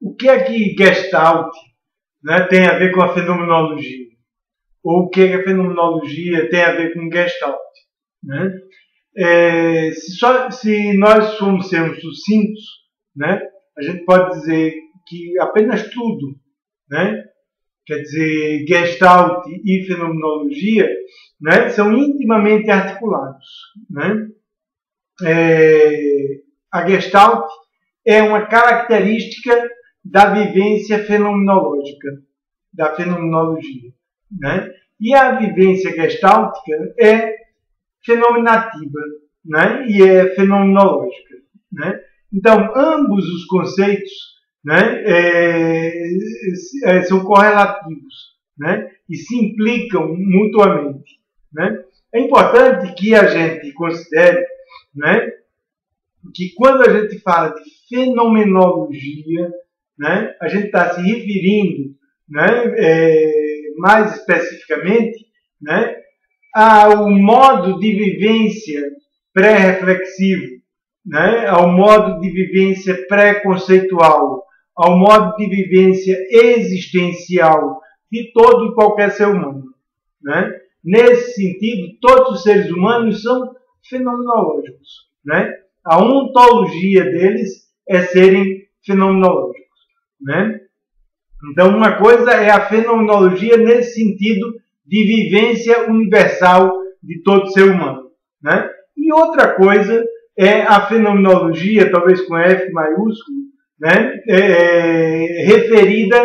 o que é que Gestalt, né, tem a ver com a fenomenologia? Ou o que é que a fenomenologia tem a ver com Gestalt? Né? Se nós sermos sucintos, né, a gente pode dizer que apenas tudo, né, quer dizer, Gestalt e fenomenologia, né, são intimamente articulados. Né? A Gestalt é uma característica da vivência fenomenológica, da fenomenologia. Né? E a vivência gestáltica é fenomenativa, né? E é fenomenológica. Né? Então, ambos os conceitos, né, são correlativos, né? E se implicam mutuamente. Né? É importante que a gente considere, né, que quando a gente fala de fenomenologia, né, a gente está se referindo, né, mais especificamente, né, ao modo de vivência pré-reflexivo, né, ao modo de vivência pré-conceitual, ao modo de vivência existencial de todo e qualquer ser humano. Né? Nesse sentido, todos os seres humanos são fenomenológicos. Né? A ontologia deles é serem fenomenológicos. Né? Então, uma coisa é a fenomenologia nesse sentido de vivência universal de todo ser humano. Né? E outra coisa é a fenomenologia, talvez com F maiúsculo, né, referida,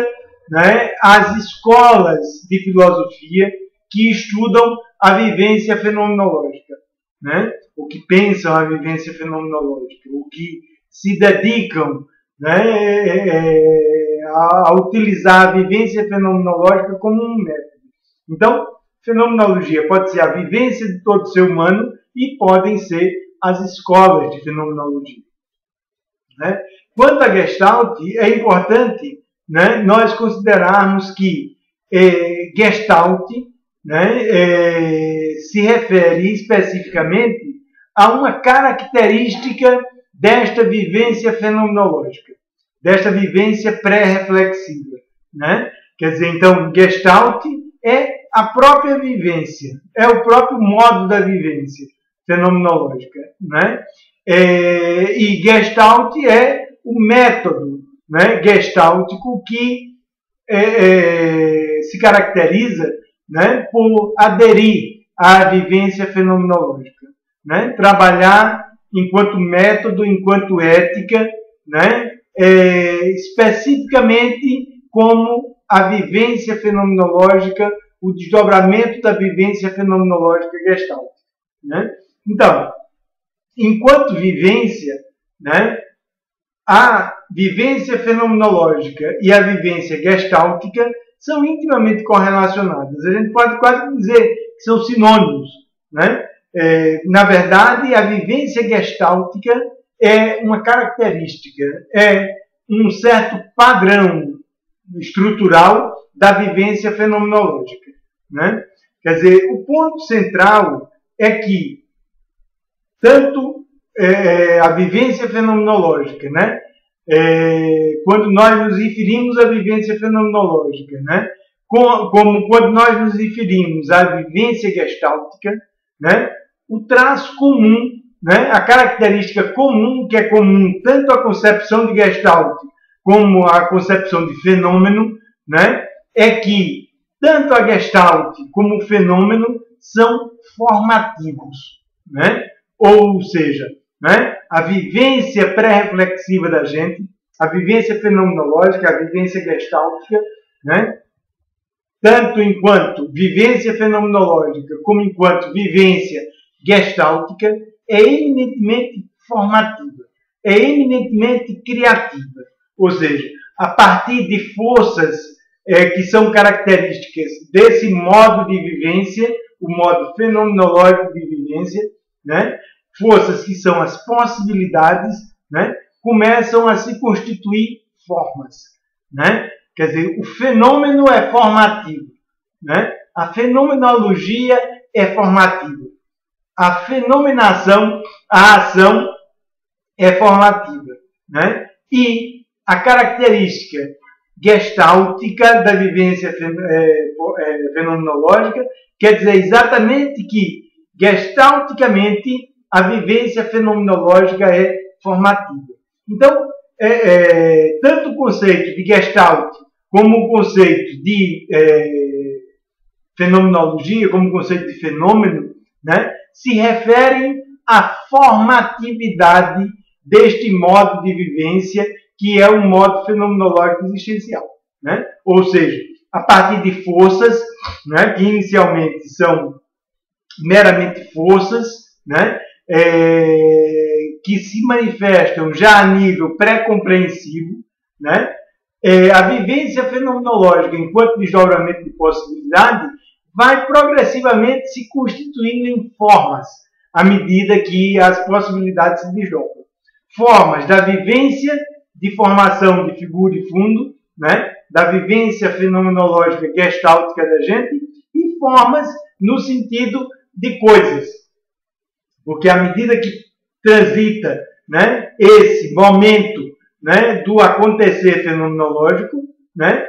né, às escolas de filosofia que estudam a vivência fenomenológica, né, ou que pensam a vivência fenomenológica, ou que se dedicam, né, a utilizar a vivência fenomenológica como um método. Então, fenomenologia pode ser a vivência de todo ser humano e podem ser as escolas de fenomenologia. Né? Quanto à Gestalt, é importante, né, nós considerarmos que Gestalt, né, se refere especificamente a uma característica desta vivência fenomenológica, desta vivência pré-reflexiva. Né? Quer dizer, então, Gestalt é a própria vivência, é o próprio modo da vivência fenomenológica. Né? E Gestalt é o método, né, gestáltico que se caracteriza, né, por aderir à vivência fenomenológica. Né? Trabalhar enquanto método, enquanto ética, né, especificamente como a vivência fenomenológica, o desdobramento da vivência fenomenológica Gestalt. Né? Então, enquanto vivência, né, a vivência fenomenológica e a vivência gestáltica são intimamente correlacionadas. A gente pode quase dizer que são sinônimos. Né? Na verdade, a vivência gestáltica é uma característica, é um certo padrão estrutural da vivência fenomenológica. Né? Quer dizer, o ponto central é que tanto a vivência fenomenológica, né, quando nós nos referimos à vivência fenomenológica, né, como quando nós nos referimos à vivência gestáltica, né, o traço comum, né, a característica comum, que é comum tanto à concepção de Gestalt como à concepção de fenômeno, né, é que tanto a Gestalt como o fenômeno são formativos. Né? Ou seja, né, a vivência pré-reflexiva da gente, a vivência fenomenológica, a vivência gestáltica, né, tanto enquanto vivência fenomenológica como enquanto vivência gestáltica, é eminentemente formativa, é eminentemente criativa. Ou seja, a partir de forças que são características desse modo de vivência, o modo fenomenológico de vivência, né, forças que são as possibilidades, né, começam a se constituir formas. Né? Quer dizer, o fenômeno é formativo. Né? A fenomenologia é formativa. A fenomenação, a ação, é formativa. Né? E a característica gestáltica da vivência fenomenológica quer dizer exatamente que, gestalticamente, a vivência fenomenológica é formativa. Então, tanto o conceito de Gestalt como o conceito de fenomenologia, como o conceito de fenômeno, né, se referem à formatividade deste modo de vivência, que é o modo fenomenológico existencial. Né? Ou seja, a partir de forças, né, que inicialmente são meramente forças, né, que se manifestam já a nível pré-compreensivo, né, a vivência fenomenológica, enquanto desdobramento de possibilidade, vai progressivamente se constituindo em formas, à medida que as possibilidades se desdobram. Formas da vivência de formação de figura e fundo, né, da vivência fenomenológica gestáltica da gente, e formas no sentido de coisas. Porque à medida que transita, né, esse momento, né, do acontecer fenomenológico, né,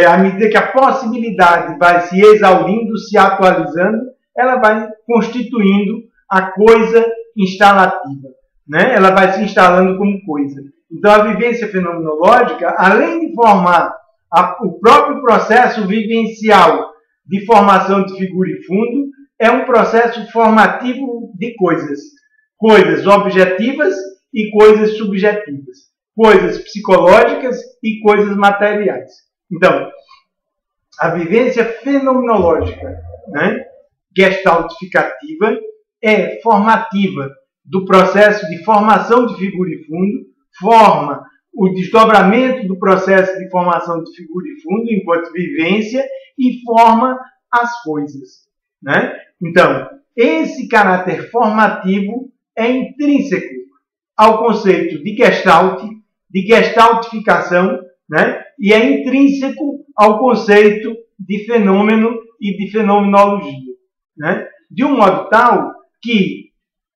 à medida que a possibilidade vai se exaurindo, se atualizando, ela vai constituindo a coisa instalativa. Né? Ela vai se instalando como coisa. Então, a vivência fenomenológica, além de formar o próprio processo vivencial de formação de figura e fundo, é um processo formativo de coisas. Coisas objetivas e coisas subjetivas. Coisas psicológicas e coisas materiais. Então, a vivência fenomenológica, né, gestaltificativa, é formativa do processo de formação de figura e fundo, forma o desdobramento do processo de formação de figura e fundo enquanto vivência e forma as coisas. Né? Então, esse caráter formativo é intrínseco ao conceito de Gestalt, de gestaltificação, né? E é intrínseco ao conceito de fenômeno e de fenomenologia. Né? De um modo tal que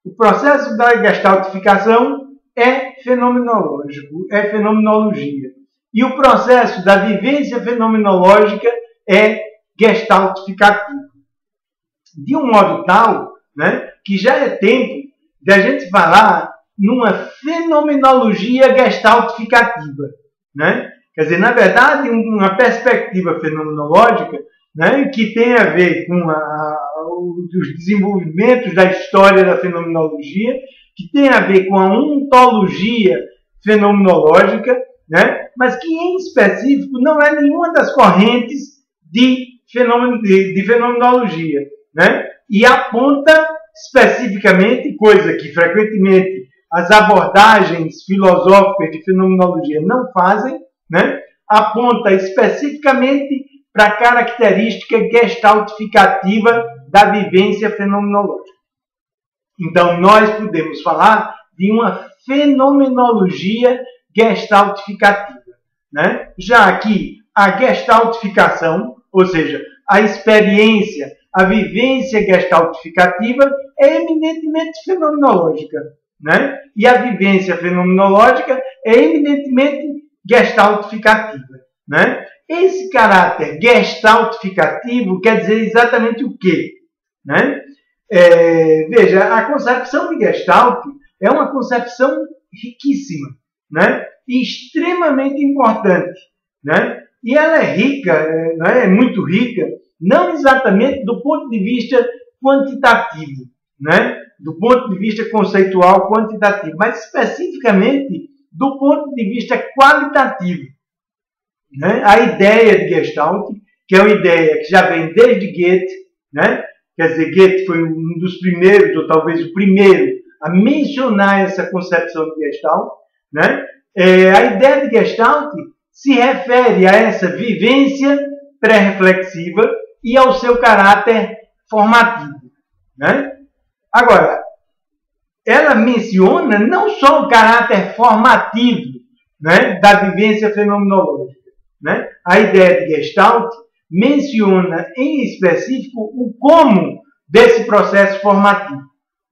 o processo da gestaltificação é fenomenológico, é fenomenologia. E o processo da vivência fenomenológica é gestaltificativo. De um modo tal, né, que já é tempo de a gente falar numa fenomenologia gestaltificativa. Né? Quer dizer, na verdade, uma perspectiva fenomenológica, né, que tem a ver com os desenvolvimentos da história da fenomenologia, que tem a ver com a ontologia fenomenológica, né, mas que, em específico, não é nenhuma das correntes de fenomenologia. Né, e aponta especificamente, coisa que frequentemente as abordagens filosóficas de fenomenologia não fazem, né, aponta especificamente para a característica gestaltificativa da vivência fenomenológica. Então, nós podemos falar de uma fenomenologia gestaltificativa. Né? Já que a gestaltificação, ou seja, a experiência, a vivência gestaltificativa é eminentemente fenomenológica. Né? E a vivência fenomenológica é eminentemente gestaltificativa. Né? Esse caráter gestaltificativo quer dizer exatamente o quê? Né? Veja, a concepção de Gestalt é uma concepção riquíssima, né? E extremamente importante. Né? E ela é rica, né? É muito rica, não exatamente do ponto de vista quantitativo, né? Do ponto de vista conceitual quantitativo, mas especificamente do ponto de vista qualitativo. Né? A ideia de Gestalt, que é uma ideia que já vem desde Goethe, né? Quer dizer, Goethe foi um dos primeiros, ou talvez o primeiro, a mencionar essa concepção de Gestalt. Né? A ideia de Gestalt se refere a essa vivência pré-reflexiva e ao seu caráter formativo. Né? Agora, ela menciona não só o caráter formativo, né, da vivência fenomenológica. Né? A ideia de Gestalt menciona em específico o como desse processo formativo.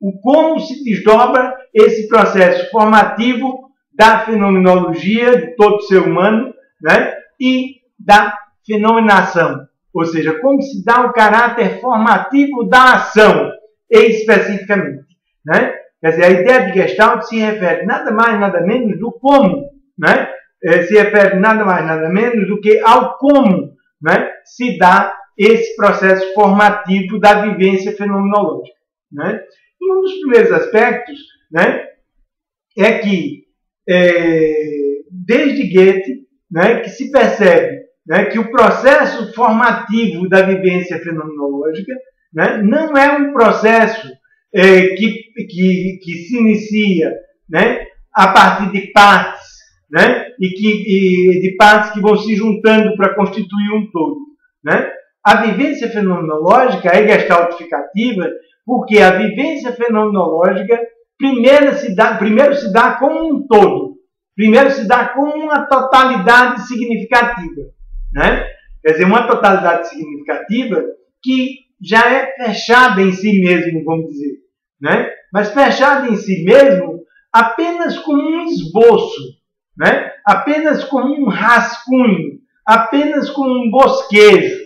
O como se desdobra esse processo formativo da fenomenologia de todo ser humano, né? E da fenomenação, ou seja, como se dá o caráter formativo da ação, especificamente, né? Quer dizer, a ideia de Gestalt se refere nada mais, nada menos do como, né? Se refere nada mais, nada menos do que ao como, né, se dá esse processo formativo da vivência fenomenológica, né? E um dos primeiros aspectos, né, é que, desde Goethe, né, que se percebe, né, que o processo formativo da vivência fenomenológica, né, não é um processo que se inicia, né, a partir de partes, né, e de partes que vão se juntando para constituir um todo, né? A vivência fenomenológica é gestaltificativa porque a vivência fenomenológica primeiro se dá como um todo, primeiro se dá como uma totalidade significativa, né? Quer dizer, uma totalidade significativa que já é fechada em si mesmo, vamos dizer, né? Mas fechada em si mesmo apenas como um esboço, né? Apenas como um rascunho, apenas como um bosquejo.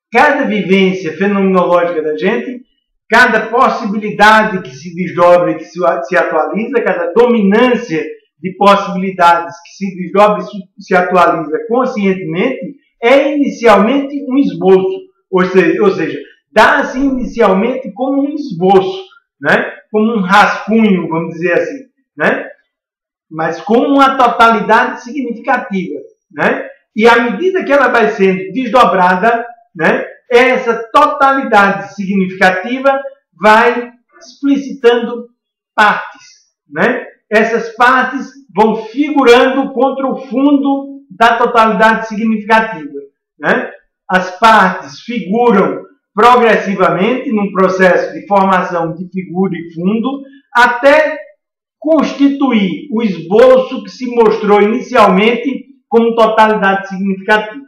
Cada vivência fenomenológica da gente, cada possibilidade que se desdobra e que se atualiza, cada dominância de possibilidades que se desdobra e se atualiza conscientemente, é inicialmente um esboço, ou seja, dá-se inicialmente como um esboço, né? Como um rascunho, vamos dizer assim, né? Mas como uma totalidade significativa, né? E à medida que ela vai sendo desdobrada, né, essa totalidade significativa vai explicitando partes, né? Essas partes vão figurando contra o fundo da totalidade significativa, né? As partes figuram progressivamente num processo de formação de figura e fundo até constituir o esboço que se mostrou inicialmente como totalidade significativa,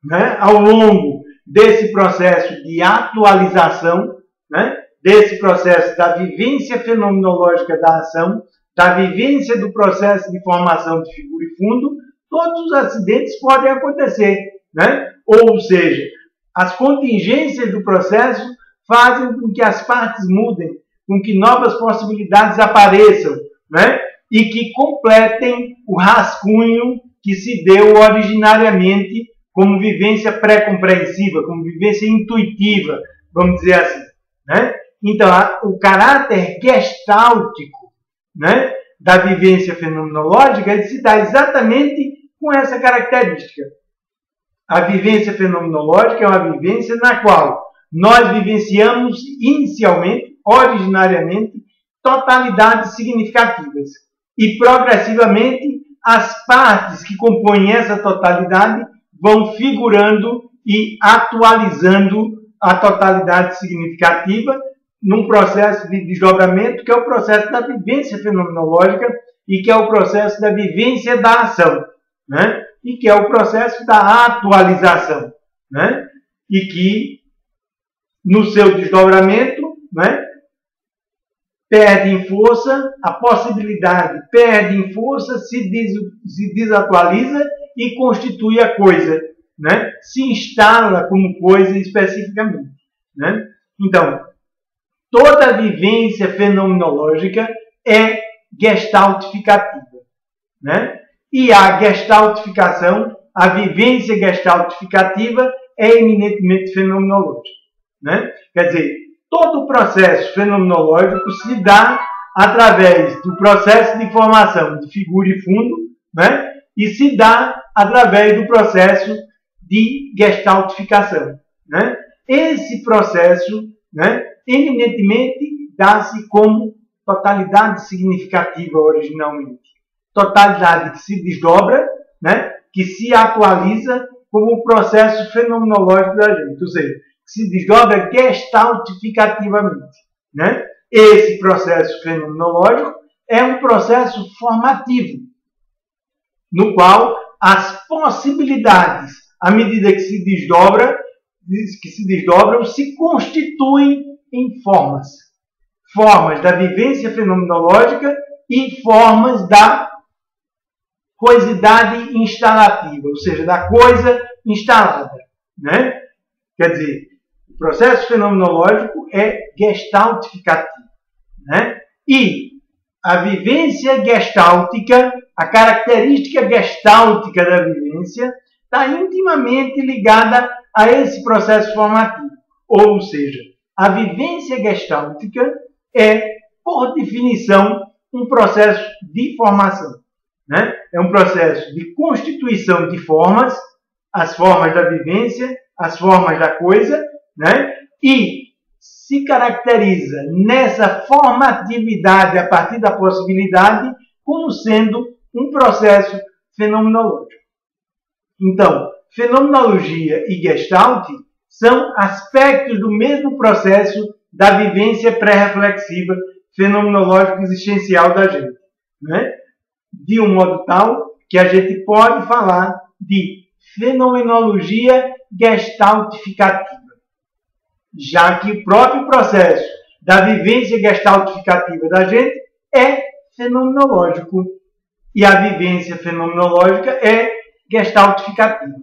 né? Ao longo desse processo de atualização, né? Desse processo da vivência fenomenológica da ação, da vivência do processo de formação de figura e fundo, todos os acidentes podem acontecer, né? Ou seja, as contingências do processo fazem com que as partes mudem, com que novas possibilidades apareçam, né? E que completem o rascunho que se deu originariamente como vivência pré-compreensiva, como vivência intuitiva, vamos dizer assim, né? Então, o caráter gestáltico, né, da vivência fenomenológica se dá exatamente com essa característica. A vivência fenomenológica é uma vivência na qual nós vivenciamos inicialmente, originariamente, totalidades significativas. E progressivamente, as partes que compõem essa totalidade vão figurando e atualizando a totalidade significativa num processo de desdobramento que é o processo da vivência fenomenológica e que é o processo da vivência da ação, né? E que é o processo da atualização, né? E que, no seu desdobramento, né, perde em força, a possibilidade perde em força, se desatualiza e constitui a coisa, né? Se instala como coisa especificamente, né? Então, toda vivência fenomenológica é gestaltificativa, né? E a gestaltificação, a vivência gestaltificativa é eminentemente fenomenológica, né? Quer dizer, todo o processo fenomenológico se dá através do processo de formação de figura e fundo, né? E se dá através do processo de gestaltificação, né? Esse processo, né, eminentemente dá-se como totalidade significativa originalmente. Totalidade que se desdobra, né, que se atualiza como o processo fenomenológico da gente, ou seja, que se desdobra gestaltificativamente, né? Esse processo fenomenológico é um processo formativo, no qual as possibilidades, à medida que se desdobram, se constituem em formas. Formas da vivência fenomenológica e formas da coisidade instalativa, ou seja, da coisa instalada, né? Quer dizer, o processo fenomenológico é gestaltificativo, né? E a vivência gestáltica, a característica gestáltica da vivência, está intimamente ligada a esse processo formativo. Ou seja, a vivência gestáltica é, por definição, um processo de formação, né? É um processo de constituição de formas, as formas da vivência, as formas da coisa, né? E se caracteriza nessa formatividade a partir da possibilidade como sendo um processo fenomenológico. Então, fenomenologia e Gestalt são aspectos do mesmo processo da vivência pré-reflexiva fenomenológica existencial da gente, né? De um modo tal que a gente pode falar de fenomenologia gestaltificativa, já que o próprio processo da vivência gestaltificativa da gente é fenomenológico e a vivência fenomenológica é gestaltificativa.